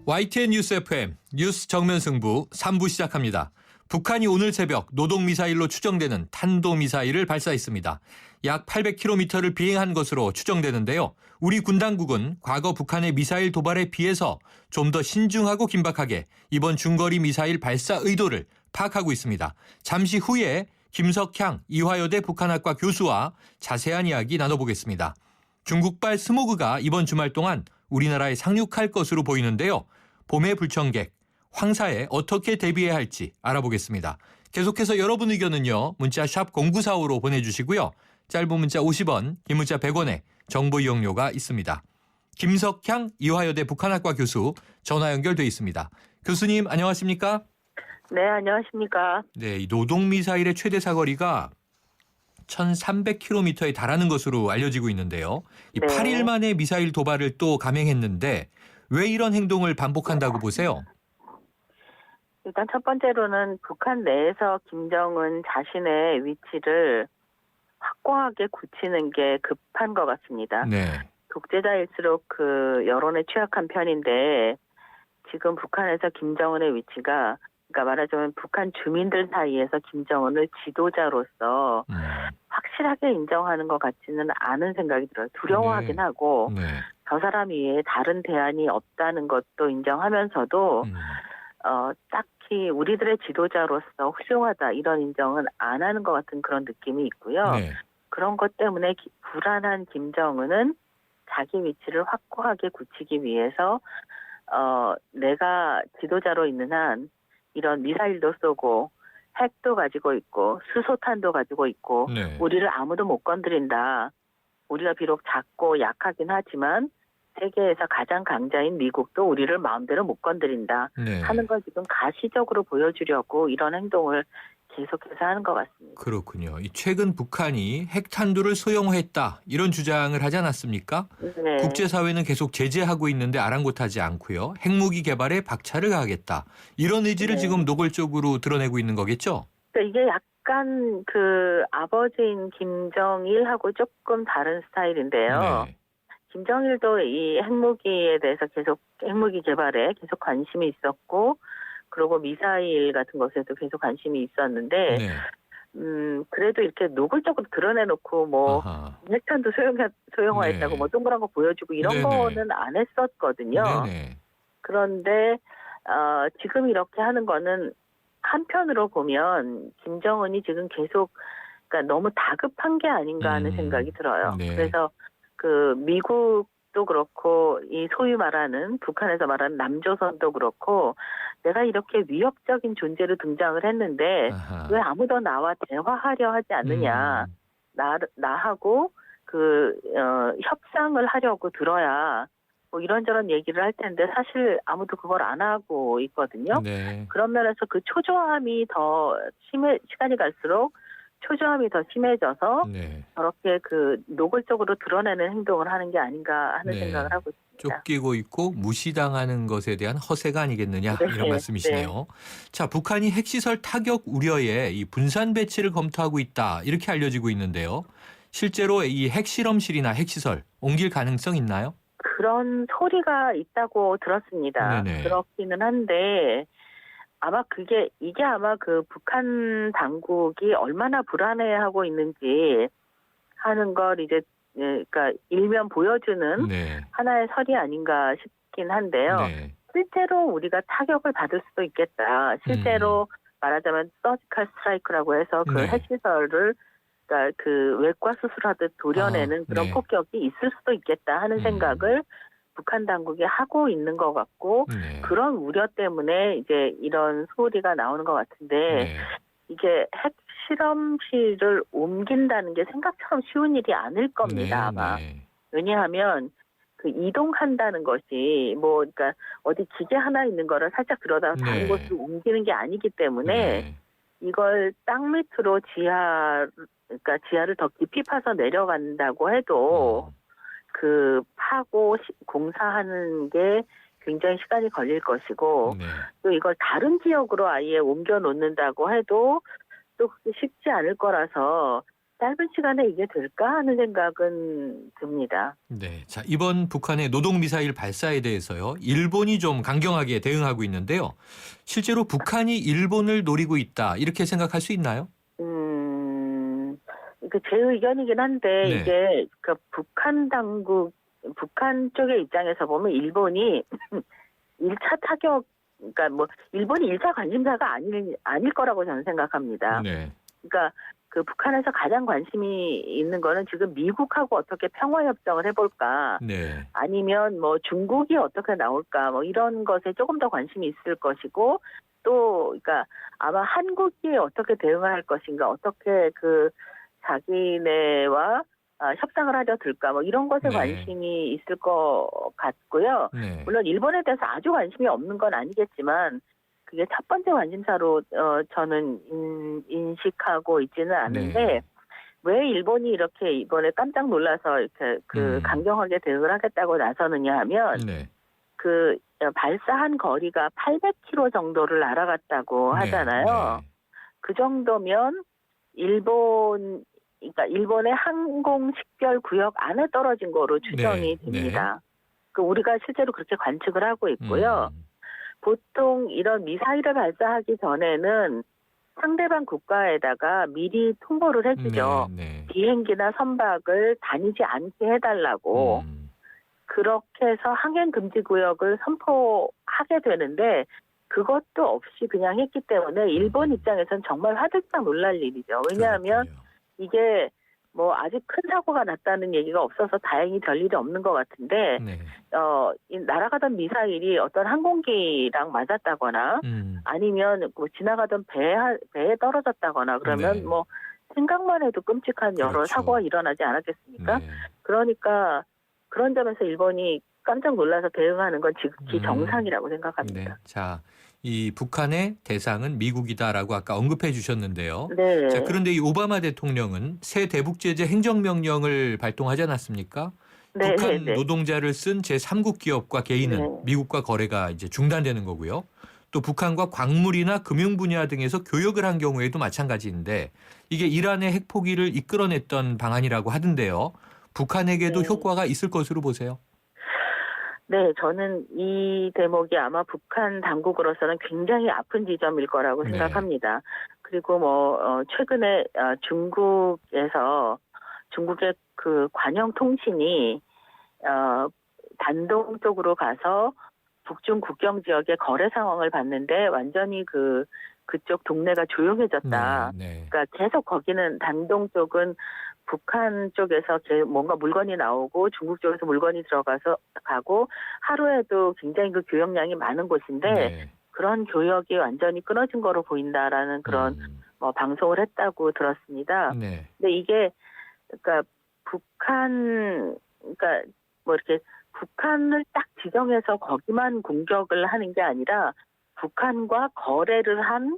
YTN 뉴스 FM 뉴스 정면 승부 3부 시작합니다. 북한이 오늘 새벽 노동미사일로 추정되는 탄도미사일을 발사했습니다. 약 800km를 비행한 것으로 추정되는데요. 우리 군 당국은 과거 북한의 미사일 도발에 비해서 좀 더 신중하고 긴박하게 이번 중거리 미사일 발사 의도를 파악하고 있습니다. 잠시 후에 김석향 이화여대 북한학과 교수와 자세한 이야기 나눠보겠습니다. 중국발 스모그가 이번 주말 동안 우리나라에 상륙할 것으로 보이는데요. 봄의 불청객, 황사에 어떻게 대비해야 할지 알아보겠습니다. 계속해서 여러분 의견은요. 문자 샵 0945로 보내주시고요. 짧은 문자 50원, 긴 문자 100원에 정보 이용료가 있습니다. 김석향 이화여대 북한학과 교수 전화 연결돼 있습니다. 교수님 안녕하십니까? 네, 안녕하십니까? 네, 이 노동미사일의 최대 사거리가 1,300km에 달하는 것으로 알려지고 있는데요. 이 네. 8일 만에 미사일 도발을 또 감행했는데 왜 이런 행동을 반복한다고 보세요? 일단 첫 번째로는 북한 내에서 김정은 자신의 위치를 확고하게 굳히는 게 급한 것 같습니다. 네. 독재자일수록 그 여론에 취약한 편인데 지금 북한에서 김정은의 위치가 그러니까 말하자면 북한 주민들 사이에서 김정은을 지도자로서 확실하게 인정하는 것 같지는 않은 생각이 들어요. 두려워하긴 하고 네. 저 사람 위에 다른 대안이 없다는 것도 인정하면서도 딱히 우리들의 지도자로서 훌륭하다 이런 인정은 안 하는 것 같은 그런 느낌이 있고요. 네. 그런 것 때문에 불안한 김정은은 자기 위치를 확고하게 굳히기 위해서 내가 지도자로 있는 한 이런 미사일도 쏘고 핵도 가지고 있고 수소탄도 가지고 있고 네. 우리를 아무도 못 건드린다. 우리가 비록 작고 약하긴 하지만 세계에서 가장 강자인 미국도 우리를 마음대로 못 건드린다 네. 하는 걸 지금 가시적으로 보여주려고 이런 행동을 계속해서 하는 것 같습니다. 그렇군요. 이 최근 북한이 핵탄두를 소형화했다 이런 주장을 하지 않았습니까? 네. 국제사회는 계속 제재하고 있는데 아랑곳하지 않고요. 핵무기 개발에 박차를 가하겠다. 이런 의지를 네. 지금 노골적으로 드러내고 있는 거겠죠? 그러니까 이게 약간 그 아버지인 김정일하고 조금 다른 스타일인데요. 네. 김정일도 이 핵무기에 대해서 계속 핵무기 개발에 계속 관심이 있었고 그리고 미사일 같은 것에도 계속 관심이 있었는데 네. 그래도 이렇게 노골적으로 드러내놓고 뭐 아하. 핵탄도 소형화했다고 네. 뭐 동그란 거 보여주고 이런 네네. 거는 안 했었거든요. 네네. 그런데 지금 이렇게 하는 거는 한편으로 보면 김정은이 지금 계속 그러니까 너무 다급한 게 아닌가 하는 생각이 들어요. 네. 그래서 그 미국도 그렇고 이 소위 말하는 북한에서 말하는 남조선도 그렇고 내가 이렇게 위협적인 존재로 등장을 했는데 아하. 왜 아무도 나와 대화하려 하지 않느냐. 나하고 그 협상을 하려고 들어야 뭐 이런저런 얘기를 할 텐데 사실 아무도 그걸 안 하고 있거든요. 네. 그런 면에서 그 초조함이 더 시간이 갈수록 초조함이 더 심해져서 네. 저렇게 그 노골적으로 드러내는 행동을 하는 게 아닌가 하는 네. 생각을 하고 있습니다. 쫓기고 있고 무시당하는 것에 대한 허세가 아니겠느냐 네, 이런 말씀이시네요. 자, 북한이 핵시설 타격 우려에 이 분산 배치를 검토하고 있다 이렇게 알려지고 있는데요. 실제로 이 핵실험실이나 핵시설 옮길 가능성 있나요? 그런 소리가 있다고 들었습니다. 네네. 그렇기는 한데 아마 이게 아마 그 북한 당국이 얼마나 불안해하고 있는지 하는 걸 이제 그러니까 일면 보여주는 네. 하나의 설이 아닌가 싶긴 한데요. 네. 실제로 우리가 타격을 받을 수도 있겠다. 실제로 말하자면 서지컬 스트라이크라고 해서 그 네. 핵시설을 그러니까 그 외과 수술하듯 도려내는 그런 네. 폭격이 있을 수도 있겠다 하는 생각을 북한 당국이 하고 있는 것 같고 네. 그런 우려 때문에 이제 이런 소리가 나오는 것 같은데 네. 이게 핵 실험실을 옮긴다는 게 생각처럼 쉬운 일이 아닐 겁니다. 아마. 네. 왜냐하면 그 이동한다는 것이 뭐 그러니까 어디 기계 하나 있는 거를 살짝 들어다가 다른 네. 곳으로 옮기는 게 아니기 때문에 네. 이걸 땅 밑으로 그러니까 지하를 더 깊이 파서 내려간다고 해도 그 파고 공사하는 게 굉장히 시간이 걸릴 것이고 네. 또 이걸 다른 지역으로 아예 옮겨 놓는다고 해도 또 그게 쉽지 않을 거라서 짧은 시간에 이게 될까 하는 생각은 듭니다. 네. 자, 이번 북한의 노동미사일 발사에 대해서요. 일본이 좀 강경하게 대응하고 있는데요. 실제로 북한이 일본을 노리고 있다. 이렇게 생각할 수 있나요? 그 제 의견이긴 한데 네. 이게 그 북한 쪽의 입장에서 보면 일본이 1차 타격, 그러니까 뭐 일본이 1차 관심사가 아닐 거라고 저는 생각합니다. 네. 그러니까 그 북한에서 가장 관심이 있는 거는 지금 미국하고 어떻게 평화 협정을 해볼까, 네. 아니면 뭐 중국이 어떻게 나올까, 뭐 이런 것에 조금 더 관심이 있을 것이고, 또 그러니까 아마 한국이 어떻게 대응할 것인가, 어떻게 그 자기네와 협상을 하려 들까, 뭐 이런 것에 네. 관심이 있을 것 같고요. 네. 물론 일본에 대해서 아주 관심이 없는 건 아니겠지만 그게 첫 번째 관심사로 저는 인식하고 있지는 않은데, 네. 왜 일본이 이렇게 이번에 깜짝 놀라서 이렇게 강경하게 대응을 하겠다고 나서느냐 하면, 네. 그 발사한 거리가 800km 정도를 날아갔다고 하잖아요. 네. 그 정도면 그러니까 일본의 항공 식별 구역 안에 떨어진 거로 추정이 네. 됩니다. 그 우리가 실제로 그렇게 관측을 하고 있고요. 보통 이런 미사일을 발사하기 전에는 상대방 국가에다가 미리 통보를 해주죠. 네. 비행기나 선박을 다니지 않게 해달라고. 그렇게 해서 항행 금지 구역을 선포하게 되는데, 그것도 없이 그냥 했기 때문에 일본 입장에서는 정말 화들짝 놀랄 일이죠. 왜냐하면 그렇군요. 이게 뭐 아직 큰 사고가 났다는 얘기가 없어서 다행히 별일이 없는 것 같은데, 네. 이 날아가던 미사일이 어떤 항공기랑 맞았다거나 아니면 뭐 지나가던 배에 떨어졌다거나 그러면 네. 뭐 생각만 해도 끔찍한 여러 그렇죠. 사고가 일어나지 않았겠습니까? 네. 그러니까 그런 점에서 일본이 깜짝 놀라서 대응하는 건 지극히 정상이라고 생각합니다. 네. 자, 이 북한의 대상은 미국이다라고 아까 언급해 주셨는데요. 네. 자, 그런데 이 오바마 대통령은 새 대북 제재 행정명령을 발동하지 않았습니까? 네, 북한 네. 노동자를 쓴 제3국 기업과 개인은 네. 미국과 거래가 이제 중단되는 거고요. 또 북한과 광물이나 금융 분야 등에서 교역을 한 경우에도 마찬가지인데, 이게 이란의 핵포기를 이끌어냈던 방안이라고 하던데요. 북한에게도 네. 효과가 있을 것으로 보세요. 네, 저는 이 대목이 아마 북한 당국으로서는 굉장히 아픈 지점일 거라고 네. 생각합니다. 그리고 뭐 최근에 중국의 그 관영 통신이 단동 쪽으로 가서 북중 국경 지역의 거래 상황을 봤는데 완전히 그쪽 동네가 조용해졌다. 네. 그러니까 계속 거기는 단동 쪽은 북한 쪽에서 뭔가 물건이 나오고 중국 쪽에서 물건이 가고 하루에도 굉장히 그 교역량이 많은 곳인데, 네. 그런 교역이 완전히 끊어진 거로 보인다라는 그런 뭐 방송을 했다고 들었습니다. 네. 근데 이게 그러니까 그러니까 뭐 이렇게 북한을 딱 지정해서 거기만 공격을 하는 게 아니라 북한과 거래를 한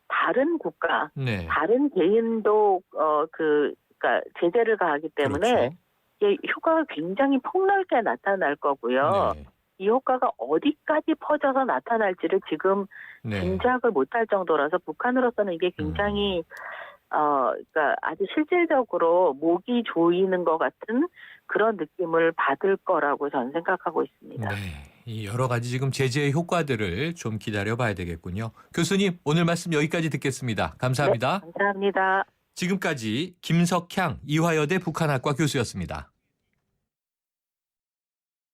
다른 국가, 네. 다른 개인도 그러니까 제재를 가하기 때문에 그렇죠. 이게 효과가 굉장히 폭넓게 나타날 거고요. 네. 이 효과가 어디까지 퍼져서 나타날지를 지금 네. 짐작을 못할 정도라서 북한으로서는 이게 굉장히 그러니까 아주 실질적으로 목이 조이는 것 같은 그런 느낌을 받을 거라고 저는 생각하고 있습니다. 네. 이 여러 가지 지금 제재의 효과들을 좀 기다려봐야 되겠군요. 교수님, 오늘 말씀 여기까지 듣겠습니다. 감사합니다. 네, 감사합니다. 지금까지 김석향 이화여대 북한학과 교수였습니다.